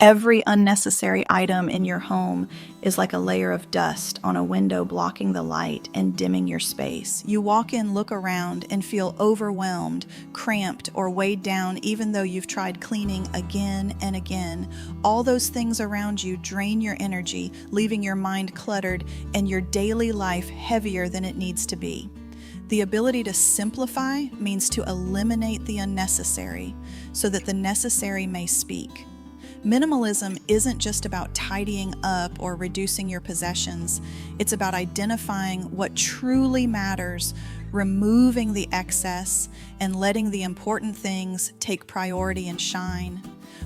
Every unnecessary item in your home is like a layer of dust on a window blocking the light and dimming your space. You walk in, look around, and feel overwhelmed, cramped, or weighed down even though you've tried cleaning again and again. All those things around you drain your energy, leaving your mind cluttered and your daily life heavier than it needs to be. The ability to simplify means to eliminate the unnecessary so that the necessary may speak. Minimalism isn't just about tidying up or reducing your possessions. It's about identifying what truly matters, removing the excess, and letting the important things take priority and shine.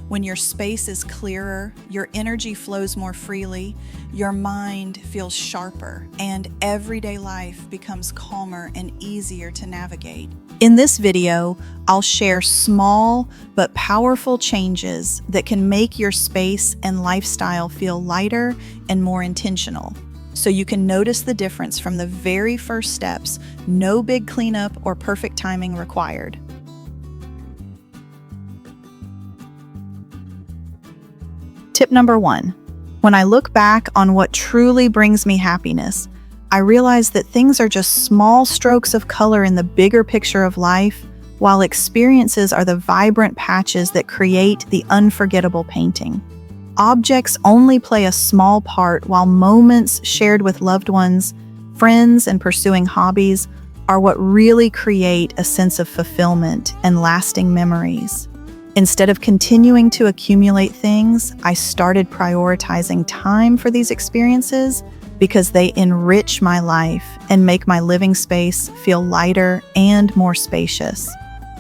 When your space is clearer, your energy flows more freely, your mind feels sharper, and everyday life becomes calmer and easier to navigate. In this video, I'll share small but powerful changes that can make your space and lifestyle feel lighter and more intentional, so you can notice the difference from the very first steps. No big cleanup or perfect timing required. Tip number 1. When I look back on what truly brings me happiness, I realize that things are just small strokes of color in the bigger picture of life, while experiences are the vibrant patches that create the unforgettable painting. Objects only play a small part, while moments shared with loved ones, friends, and pursuing hobbies are what really create a sense of fulfillment and lasting memories. Instead of continuing to accumulate things, I started prioritizing time for these experiences because they enrich my life and make my living space feel lighter and more spacious.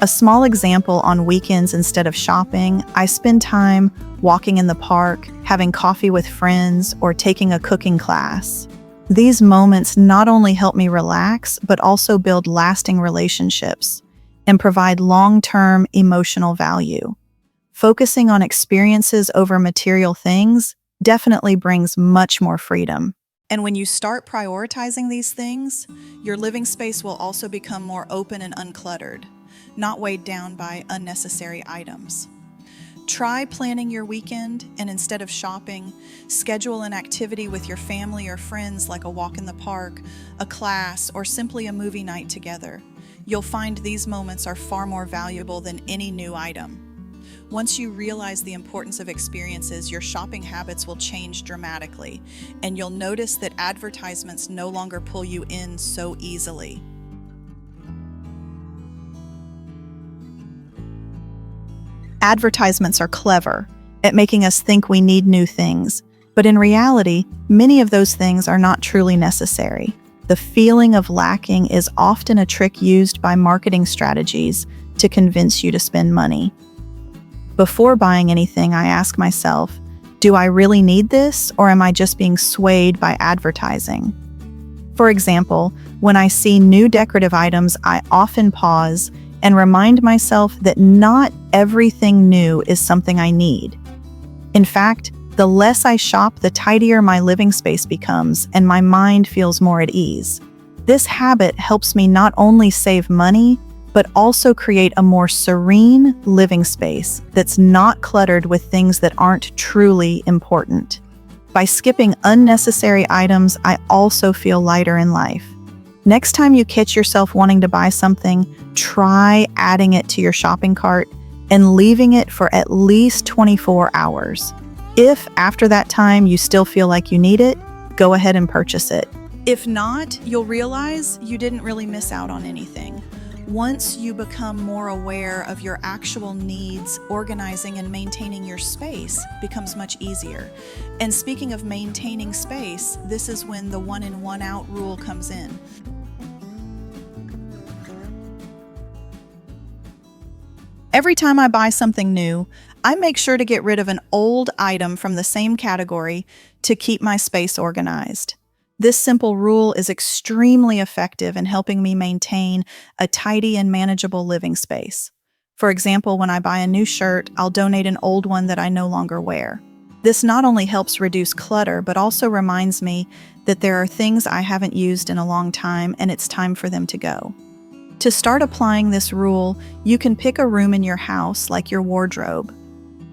A small example: on weekends, instead of shopping, I spend time walking in the park, having coffee with friends, or taking a cooking class. These moments not only help me relax, but also build lasting relationships and provide long-term emotional value. Focusing on experiences over material things definitely brings much more freedom. And when you start prioritizing these things, your living space will also become more open and uncluttered, not weighed down by unnecessary items. Try planning your weekend, and instead of shopping, schedule an activity with your family or friends, like a walk in the park, a class, or simply a movie night together. You'll find these moments are far more valuable than any new item. Once you realize the importance of experiences, your shopping habits will change dramatically, and you'll notice that advertisements no longer pull you in so easily. Advertisements are clever at making us think we need new things, but in reality, many of those things are not truly necessary. The feeling of lacking is often a trick used by marketing strategies to convince you to spend money. Before buying anything, I ask myself, do I really need this, or am I just being swayed by advertising? For example, when I see new decorative items, I often pause and remind myself that not everything new is something I need. In fact, the less I shop, the tidier my living space becomes, and my mind feels more at ease. This habit helps me not only save money, but also create a more serene living space that's not cluttered with things that aren't truly important. By skipping unnecessary items, I also feel lighter in life. Next time you catch yourself wanting to buy something, try adding it to your shopping cart and leaving it for at least 24 hours. If after that time you still feel like you need it, go ahead and purchase it. If not, you'll realize you didn't really miss out on anything. Once you become more aware of your actual needs, organizing and maintaining your space becomes much easier. And speaking of maintaining space, this is when the one in, one out rule comes in. Every time I buy something new, I make sure to get rid of an old item from the same category to keep my space organized. This simple rule is extremely effective in helping me maintain a tidy and manageable living space. For example, when I buy a new shirt, I'll donate an old one that I no longer wear. This not only helps reduce clutter, but also reminds me that there are things I haven't used in a long time and it's time for them to go. To start applying this rule, you can pick a room in your house, like your wardrobe.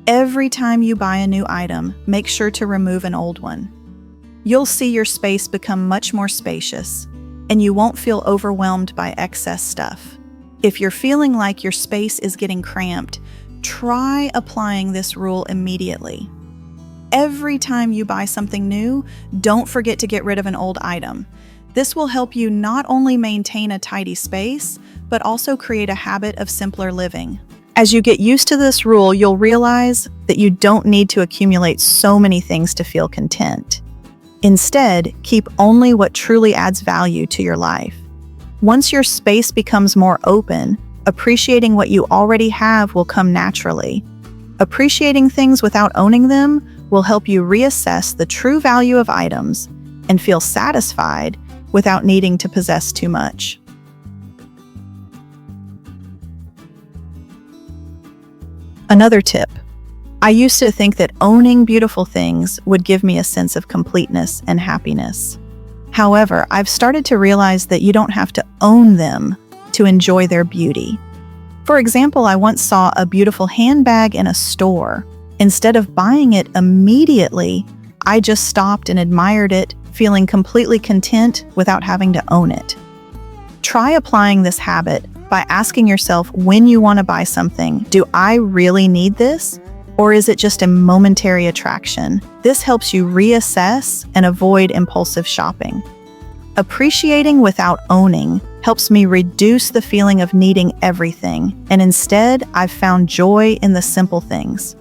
Every time you buy a new item, make sure to remove an old one. You'll see your space become much more spacious, and you won't feel overwhelmed by excess stuff. If you're feeling like your space is getting cramped, try applying this rule immediately. Every time you buy something new, don't forget to get rid of an old item. This will help you not only maintain a tidy space, but also create a habit of simpler living. As you get used to this rule, you'll realize that you don't need to accumulate so many things to feel content. Instead, keep only what truly adds value to your life. Once your space becomes more open, appreciating what you already have will come naturally. Appreciating things without owning them will help you reassess the true value of items and feel satisfied without needing to possess too much. Another tip. I used to think that owning beautiful things would give me a sense of completeness and happiness. However, I've started to realize that you don't have to own them to enjoy their beauty. For example, I once saw a beautiful handbag in a store. Instead of buying it immediately, I just stopped and admired it, feeling completely content without having to own it. Try applying this habit by asking yourself when you want to buy something, do I really need this? Or is it just a momentary attraction? This helps you reassess and avoid impulsive shopping. Appreciating without owning helps me reduce the feeling of needing everything, and instead, I've found joy in the simple things.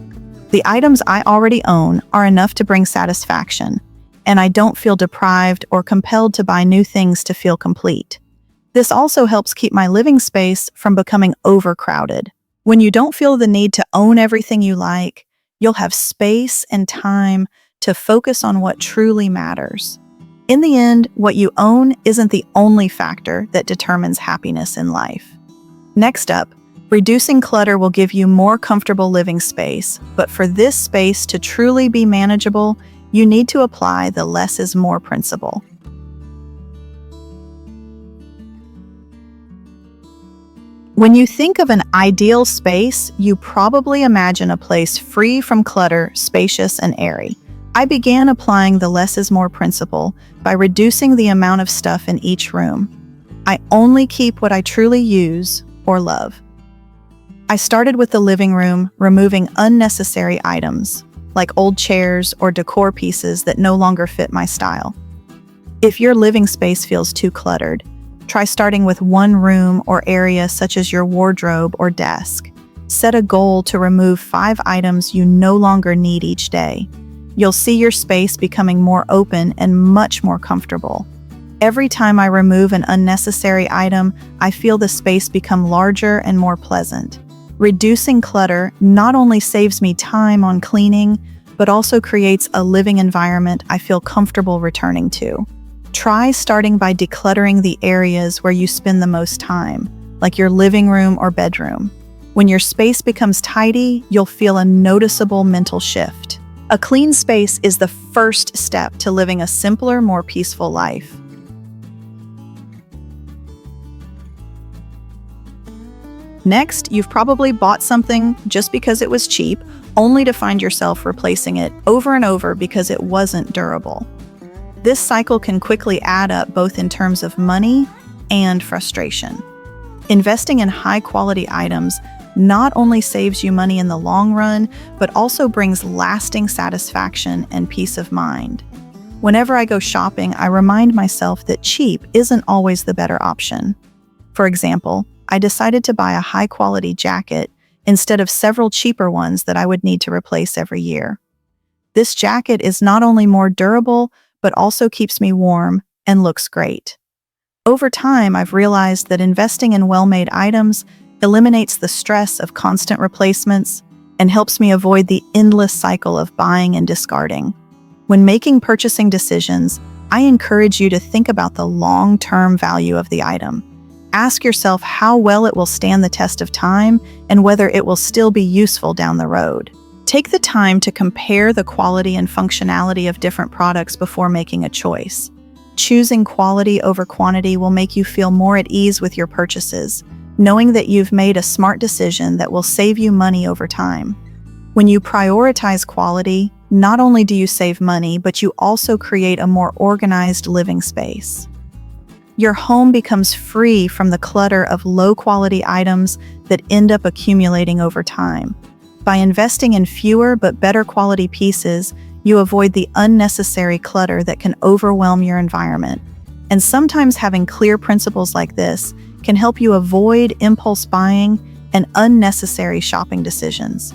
The items I already own are enough to bring satisfaction, and I don't feel deprived or compelled to buy new things to feel complete. This also helps keep my living space from becoming overcrowded. When you don't feel the need to own everything you like, you'll have space and time to focus on what truly matters. In the end, what you own isn't the only factor that determines happiness in life. Next up, reducing clutter will give you more comfortable living space, but for this space to truly be manageable, you need to apply the less is more principle. When you think of an ideal space, you probably imagine a place free from clutter, spacious, and airy. I began applying the less is more principle by reducing the amount of stuff in each room. I only keep what I truly use or love. I started with the living room, removing unnecessary items, like old chairs or decor pieces that no longer fit my style. If your living space feels too cluttered, try starting with one room or area such as your wardrobe or desk. Set a goal to remove 5 items you no longer need each day. You'll see your space becoming more open and much more comfortable. Every time I remove an unnecessary item, I feel the space become larger and more pleasant. Reducing clutter not only saves me time on cleaning, but also creates a living environment I feel comfortable returning to. Try starting by decluttering the areas where you spend the most time, like your living room or bedroom. When your space becomes tidy, you'll feel a noticeable mental shift. A clean space is the first step to living a simpler, more peaceful life. Next, you've probably bought something just because it was cheap, only to find yourself replacing it over and over because it wasn't durable. This cycle can quickly add up both in terms of money and frustration. Investing in high-quality items not only saves you money in the long run, but also brings lasting satisfaction and peace of mind. Whenever I go shopping, I remind myself that cheap isn't always the better option. For example, I decided to buy a high-quality jacket instead of several cheaper ones that I would need to replace every year. This jacket is not only more durable, but also keeps me warm and looks great. Over time, I've realized that investing in well-made items eliminates the stress of constant replacements and helps me avoid the endless cycle of buying and discarding. When making purchasing decisions, I encourage you to think about the long-term value of the item. Ask yourself how well it will stand the test of time and whether it will still be useful down the road. Take the time to compare the quality and functionality of different products before making a choice. Choosing quality over quantity will make you feel more at ease with your purchases, knowing that you've made a smart decision that will save you money over time. When you prioritize quality, not only do you save money, but you also create a more organized living space. Your home becomes free from the clutter of low-quality items that end up accumulating over time. By investing in fewer but better quality pieces, you avoid the unnecessary clutter that can overwhelm your environment. And sometimes having clear principles like this can help you avoid impulse buying and unnecessary shopping decisions.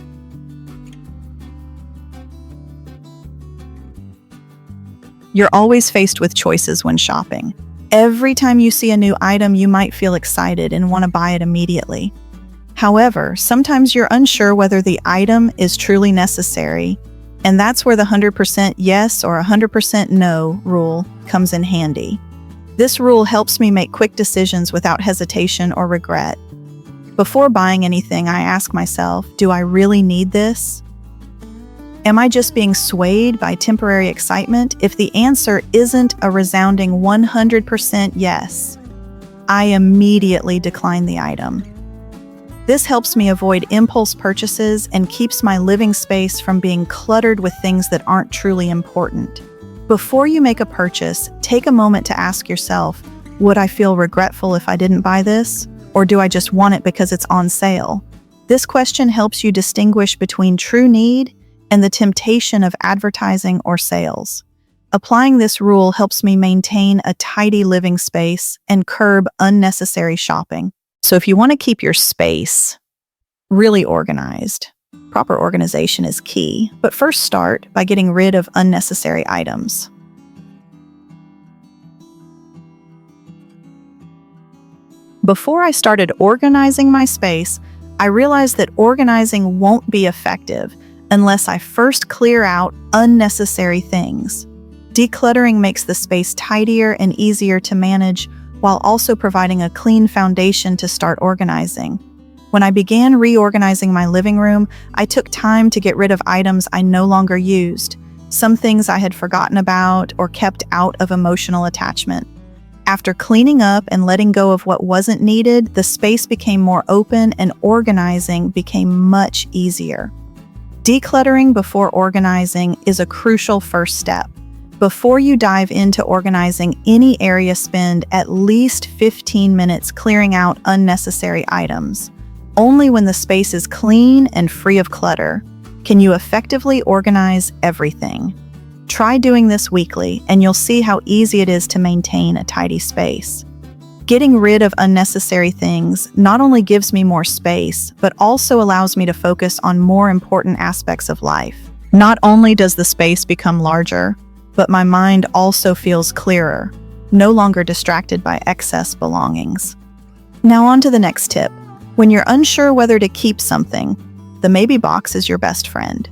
You're always faced with choices when shopping. Every time you see a new item, you might feel excited and want to buy it immediately. However, sometimes you're unsure whether the item is truly necessary, and that's where the 100% yes or 100% no rule comes in handy. This rule helps me make quick decisions without hesitation or regret. Before buying anything, I ask myself, do I really need this? Am I just being swayed by temporary excitement? If the answer isn't a resounding 100% yes, I immediately decline the item. This helps me avoid impulse purchases and keeps my living space from being cluttered with things that aren't truly important. Before you make a purchase, take a moment to ask yourself, would I feel regretful if I didn't buy this? Or do I just want it because it's on sale? This question helps you distinguish between true need and the temptation of advertising or sales. Applying this rule helps me maintain a tidy living space and curb unnecessary shopping. So if you want to keep your space really organized, proper organization is key, but first start by getting rid of unnecessary items. Before I started organizing my space, I realized that organizing won't be effective unless I first clear out unnecessary things. Decluttering makes the space tidier and easier to manage while also providing a clean foundation to start organizing. When I began reorganizing my living room, I took time to get rid of items I no longer used, some things I had forgotten about or kept out of emotional attachment. After cleaning up and letting go of what wasn't needed, the space became more open and organizing became much easier. Decluttering before organizing is a crucial first step. Before you dive into organizing any area, spend at least 15 minutes clearing out unnecessary items. Only when the space is clean and free of clutter can you effectively organize everything. Try doing this weekly, and you'll see how easy it is to maintain a tidy space. Getting rid of unnecessary things not only gives me more space, but also allows me to focus on more important aspects of life. Not only does the space become larger, but my mind also feels clearer, no longer distracted by excess belongings. Now on to the next tip. When you're unsure whether to keep something, the maybe box is your best friend.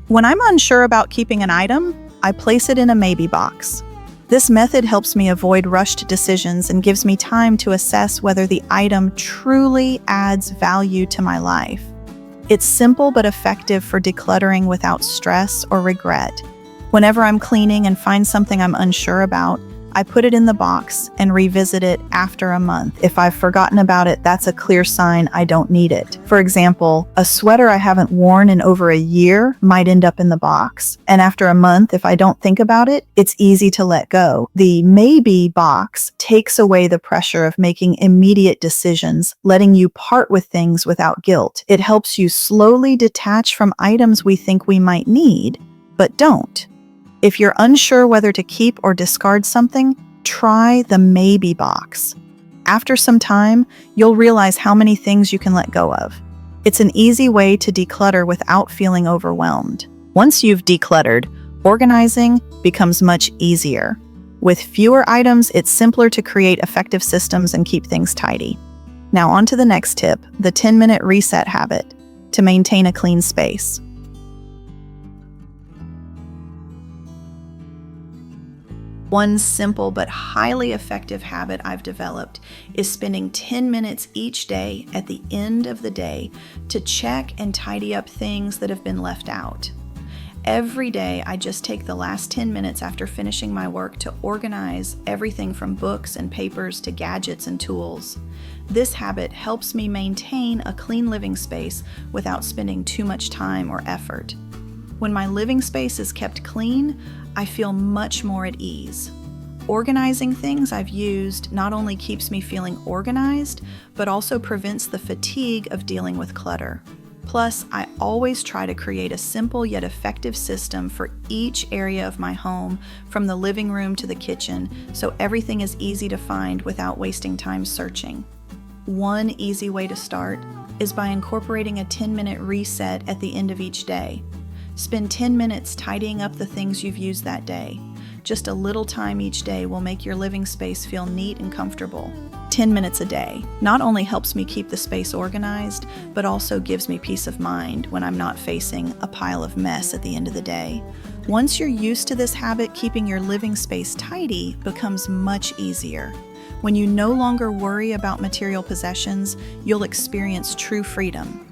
When I'm unsure about keeping an item, I place it in a maybe box. This method helps me avoid rushed decisions and gives me time to assess whether the item truly adds value to my life. It's simple but effective for decluttering without stress or regret. Whenever I'm cleaning and find something I'm unsure about, I put it in the box and revisit it after a month. If I've forgotten about it, that's a clear sign I don't need it. For example, a sweater I haven't worn in over a year might end up in the box. And after a month, if I don't think about it, it's easy to let go. The maybe box takes away the pressure of making immediate decisions, letting you part with things without guilt. It helps you slowly detach from items we think we might need, but don't. If you're unsure whether to keep or discard something, try the maybe box. After some time, you'll realize how many things you can let go of. It's an easy way to declutter without feeling overwhelmed. Once you've decluttered, organizing becomes much easier. With fewer items, it's simpler to create effective systems and keep things tidy. Now on to the next tip, the 10-minute reset habit to maintain a clean space. One simple but highly effective habit I've developed is spending 10 minutes each day at the end of the day to check and tidy up things that have been left out. Every day, I just take the last 10 minutes after finishing my work to organize everything from books and papers to gadgets and tools. This habit helps me maintain a clean living space without spending too much time or effort. When my living space is kept clean, I feel much more at ease. Organizing things I've used not only keeps me feeling organized, but also prevents the fatigue of dealing with clutter. Plus, I always try to create a simple yet effective system for each area of my home, from the living room to the kitchen, so everything is easy to find without wasting time searching. One easy way to start is by incorporating a 10-minute reset at the end of each day. Spend 10 minutes tidying up the things you've used that day. Just a little time each day will make your living space feel neat and comfortable. 10 minutes a day not only helps me keep the space organized, but also gives me peace of mind when I'm not facing a pile of mess at the end of the day. Once you're used to this habit, keeping your living space tidy becomes much easier. When you no longer worry about material possessions, you'll experience true freedom.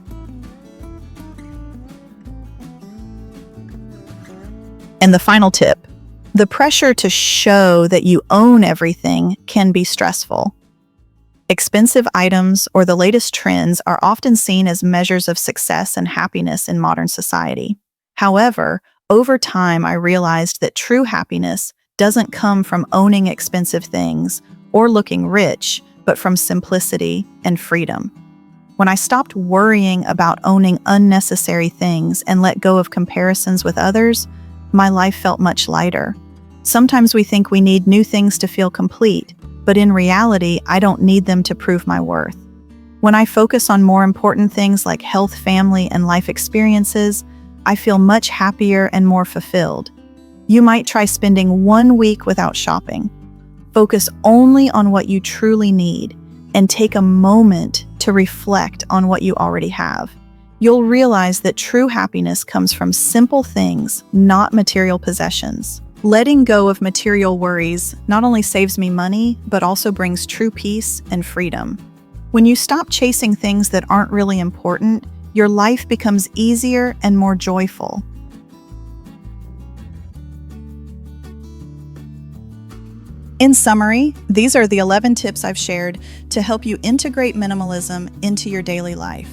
And the final tip: the pressure to show that you own everything can be stressful. Expensive items or the latest trends are often seen as measures of success and happiness in modern society. However, over time, I realized that true happiness doesn't come from owning expensive things or looking rich, but from simplicity and freedom. When I stopped worrying about owning unnecessary things and let go of comparisons with others, my life felt much lighter. Sometimes we think we need new things to feel complete, but in reality, I don't need them to prove my worth. When I focus on more important things like health, family, and life experiences, I feel much happier and more fulfilled. You might try spending 1 week without shopping. Focus only on what you truly need and take a moment to reflect on what you already have. You'll realize that true happiness comes from simple things, not material possessions. Letting go of material worries not only saves me money, but also brings true peace and freedom. When you stop chasing things that aren't really important, your life becomes easier and more joyful. In summary, these are the 11 tips I've shared to help you integrate minimalism into your daily life.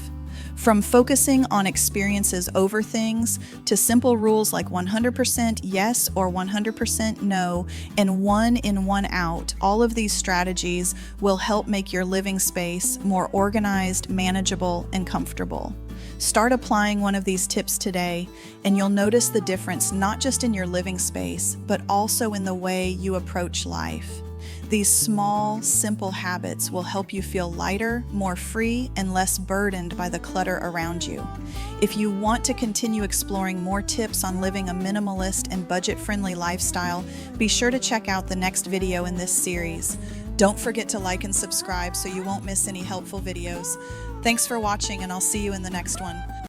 From focusing on experiences over things to simple rules like 100% yes or 100% no and 1 in, 1 out, all of these strategies will help make your living space more organized, manageable, and comfortable. Start applying one of these tips today, and you'll notice the difference not just in your living space, but also in the way you approach life. These small, simple habits will help you feel lighter, more free, and less burdened by the clutter around you. If you want to continue exploring more tips on living a minimalist and budget-friendly lifestyle, be sure to check out the next video in this series. Don't forget to like and subscribe so you won't miss any helpful videos. Thanks for watching, and I'll see you in the next one.